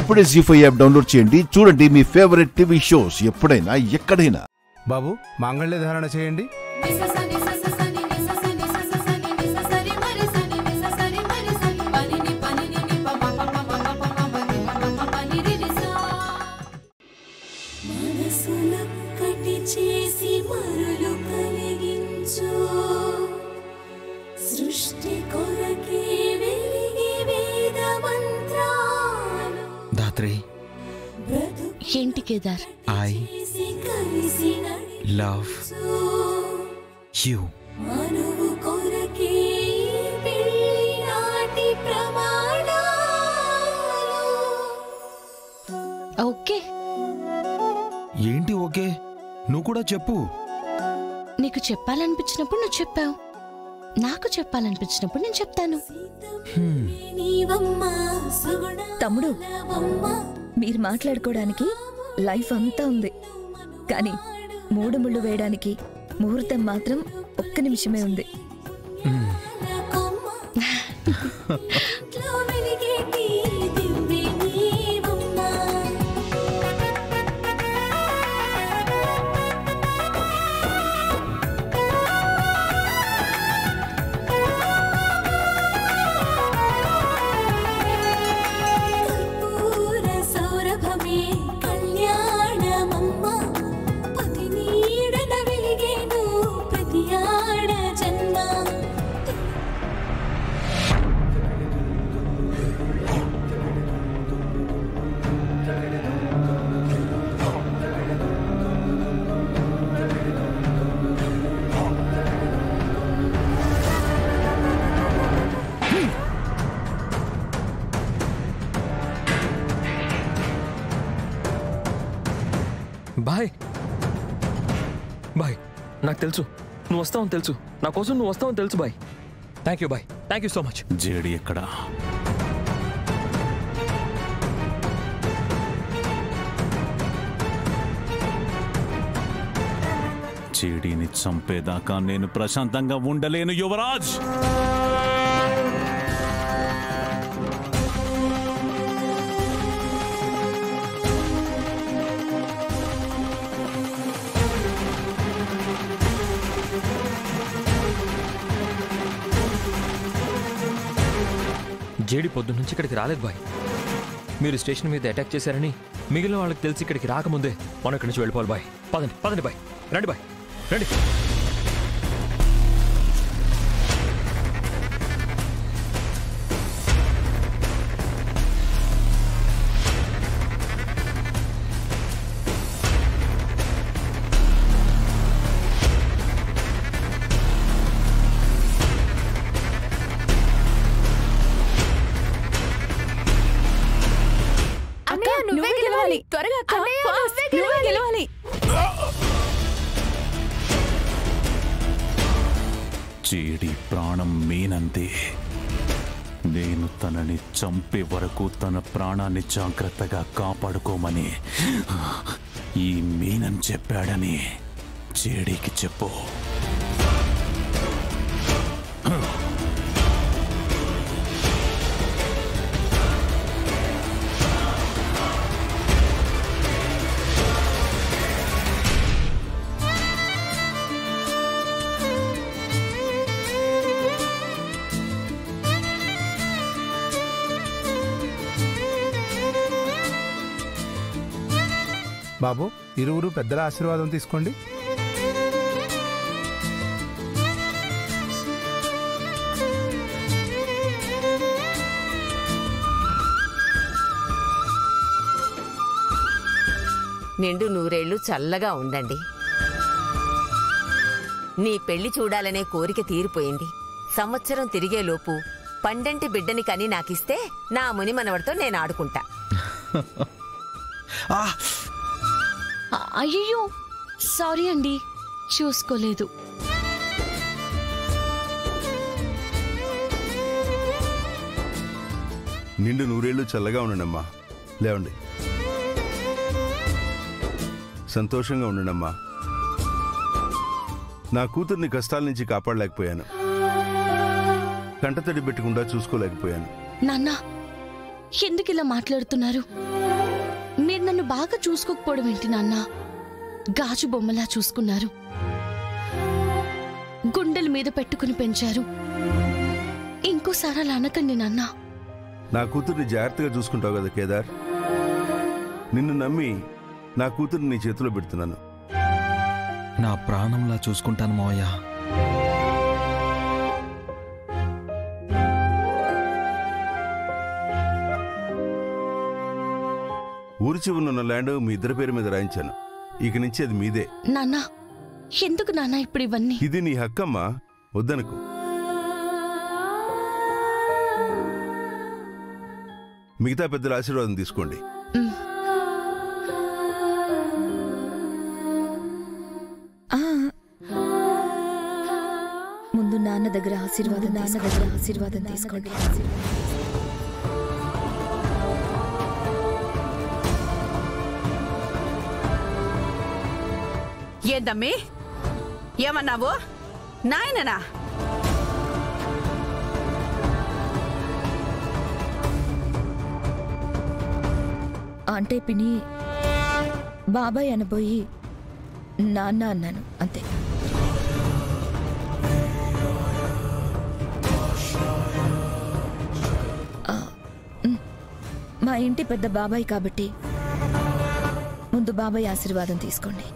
ఇప్పుడే జీ5 app download చేయండి. చూడండి మీ ఫేవరెట్ టీవీ షోస్ ఎప్పుడైనా ఎక్కడైనా. బాబు మాంగళ్య ధారణ చేయండి. ధాత్రి ఏంటి Kedar? I love you. Okay. ఏంటి ఓకే? నువ్వు కూడా చెప్పు. నీకు చెప్పాలనిపించినప్పుడు నువ్వు చెప్పావు, నాకు చెప్పాలనిపించినప్పుడు నేను చెప్తాను. తమ్ముడు, మీరు మాట్లాడుకోవడానికి లైఫ్ అంతా ఉంది, కానీ 3 ముళ్ళు వేయడానికి ముహూర్తం మాత్రం 1 నిమిషమే ఉంది. బాయ్ బాయ్, నాకు తెలుసు నువ్వు వస్తావని తెలుసు, నా కోసం నువ్వు వస్తావని తెలుసు boy. Thank you boy, thank you so much. JD ఎక్కడా? జేడీని చంపేదాకా నేను ప్రశాంతంగా ఉండలేను యువరాజ్. జేడి పొద్దు నుంచి ఇక్కడికి రాలేదు బాయ్. మీరు స్టేషన్ మీద అటాక్ చేశారని మిగిలిన వాళ్ళకి తెలిసి ఇక్కడికి రాకముందే మనం ఇక్కడి నుంచి వెళ్ళిపోవాలి బాయ్. పదండి పదండి బాయ్, రండి బాయ్ రండి. జేడి ప్రాణం మీనంతే. నేను తనని చంపే వరకు తన ప్రాణాన్ని జాగ్రత్తగా కాపాడుకోమని ఈ మీనన్ చెప్పాడని జేడీకి చెప్పు. బాబు, ఇరువురు పెద్దల ఆశీర్వాదం తీసుకోండి. నిండు 100 ఏళ్లు చల్లగా ఉండండి. నీ పెళ్లి చూడాలనే కోరిక తీరిపోయింది. సంవత్సరం తిరిగేలోపు పండంటి బిడ్డని కని నాకిస్తే నా ముని మనవడితో నేను ఆడుకుంటా. అయ్యో సారీ అండి, చూసుకోలేదు. నిండు 100 ఏళ్లు చల్లగా ఉండండమ్మా. లేవండి, సంతోషంగా ఉండండమ్మా. నా కూతుర్ని కష్టాల నుంచి కాపాడలేకపోయాను, కంటతడి పెట్టకుండా చూసుకోలేకపోయాను. నాన్న, ఎందుకు ఇలా మాట్లాడుతున్నారు? మీరు నన్ను బాగా చూసుకోకపోవడం ఏంటి నాన్న? గాజు బొమ్మలా చూసుకున్నారు, గుండెల మీద పెట్టుకుని పెంచారు. ఇంకోసారి అలా అనకండి నాన్న. నా కూతుర్ని జాగ్రత్తగా చూసుకుంటావు కదా కేదార్. నిన్ను నమ్మి నా కూతుర్ని నీ చేతిలో పెడుతున్నాను. నా ప్రాణంలా చూసుకుంటాను మావయ్య. ఊరి చివరనున్న ల్యాండ్ మీ ఇద్దరి పేరు మీద రాయించాను. ఇక నుంచి అది మీదే. నాన్న, ఎందుకు నాన్న ఇప్పుడు ఇవన్నీ? ఇది నీ హక్కమ్మా, వద్దనుకు. మిగతా పెద్దల ఆశీర్వాదం తీసుకోండి. ముందు నాన్న దగ్గర ఆశీర్వాదం తీసుకోండి. ఏందమ్మి, ఏమన్నావు? నాయననా? అంటే పిని బాబాయ్ అనబోయి నాన్న అన్నాను అంతే. మా ఇంటి పెద్ద బాబాయ్ కాబట్టి ముందు బాబాయ్ ఆశీర్వాదం తీసుకోండి.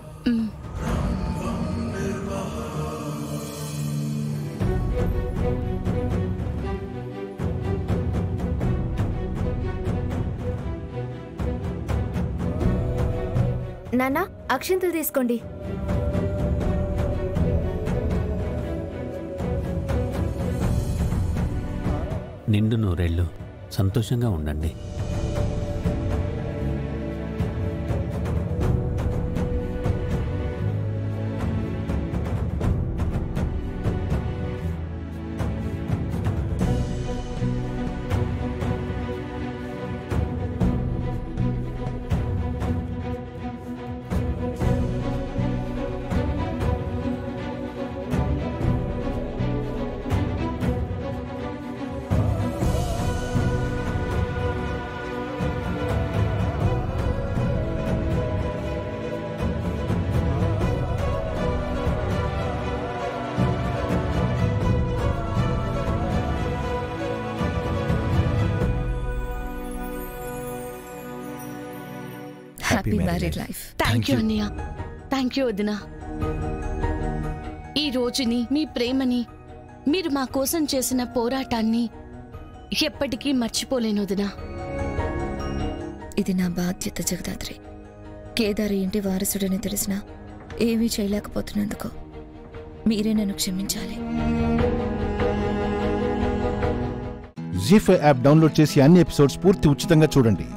నాన్న, అక్షింతలు తీసుకోండి. నిండు నూరేళ్ళు సంతోషంగా ఉండండి. Happy married life. Thank you అన్నయ్య. థ్యాంక్ యూ వదినా. ఈ రోజుని, మీ ప్రేమని, మీరు మా కోసం చేసిన పోరాటాన్ని ఎప్పటికీ మర్చిపోలేను వదినా. ఇది నా బాధ్యత జగదాత్రి. కేదారి ఇంటి వారసుడని తెలిసినా ఏమీ చేయలేకపోతున్నందుకు మీరే నన్ను క్షమించాలి. జీ5 యాప్ డౌన్లోడ్ చేసి అన్ని ఎపిసోడ్స్ పూర్తి ఉచితంగా చూడండి.